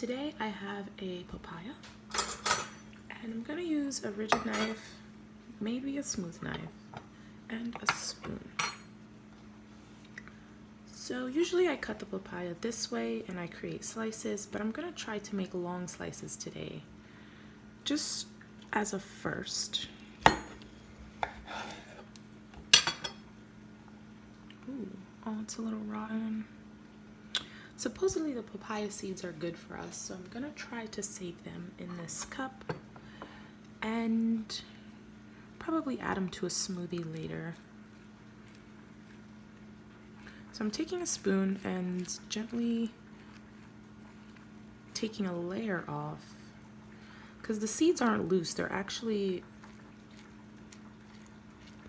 Today I have a papaya, and I'm gonna use a rigid knife, maybe a smooth knife, and a spoon. So usually I cut the papaya this way and I create slices, but I'm gonna try to make long slices today, just as a first. Ooh, oh, it's a little rotten. Supposedly the papaya seeds are good for us, so I'm gonna try to save them in this cup and probably add them to a smoothie later. So I'm taking a spoon and gently taking a layer off, because the seeds aren't loose, they're actually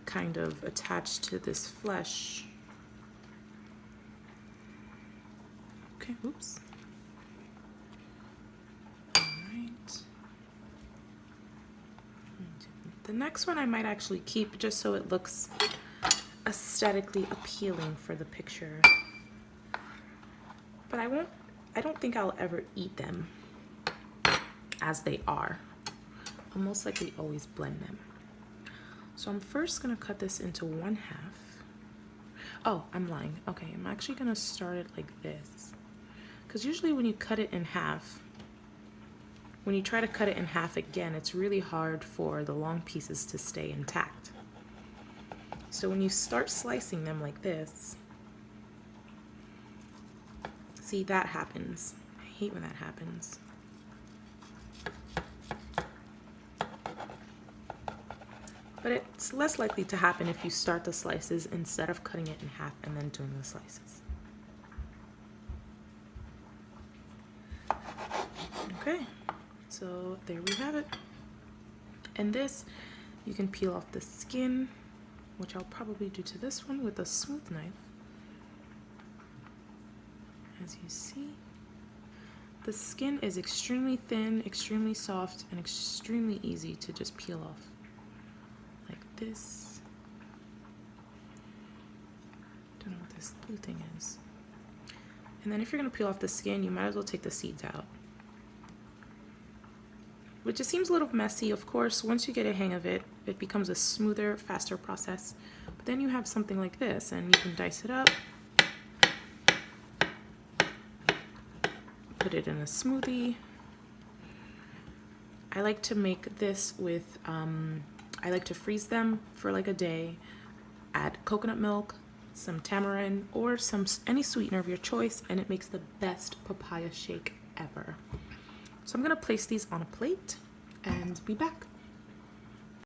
kind of attached to this flesh. Okay, oops. All right. The next one I might actually keep just so it looks aesthetically appealing for the picture. But I don't think I'll ever eat them as they are. I'll most likely always blend them. So I'm first gonna cut this into 1/2. Oh, I'm lying. Okay, I'm actually gonna start it like this. Because usually when you cut it in half, when you try to cut it in half again, it's really hard for the long pieces to stay intact. So when you start slicing them like this, see, that happens. I hate when that happens. But it's less likely to happen if you start the slices instead of cutting it in half and then doing the slices. Okay, so there we have it. And this, you can peel off the skin, which I'll probably do to this one with a smooth knife. As you see, the skin is extremely thin, extremely soft, and extremely easy to just peel off. Like this. Don't know what this blue thing is. And then if you're gonna peel off the skin, you might as well take the seeds out. Which just seems a little messy. Of course, once you get a hang of it, it becomes a smoother, faster process. But then you have something like this, and you can dice it up, put it in a smoothie. I like to make this with, I like to freeze them for like a day, add coconut milk, some tamarind, or any sweetener of your choice, and it makes the best papaya shake ever. So I'm gonna place these on a plate and be back.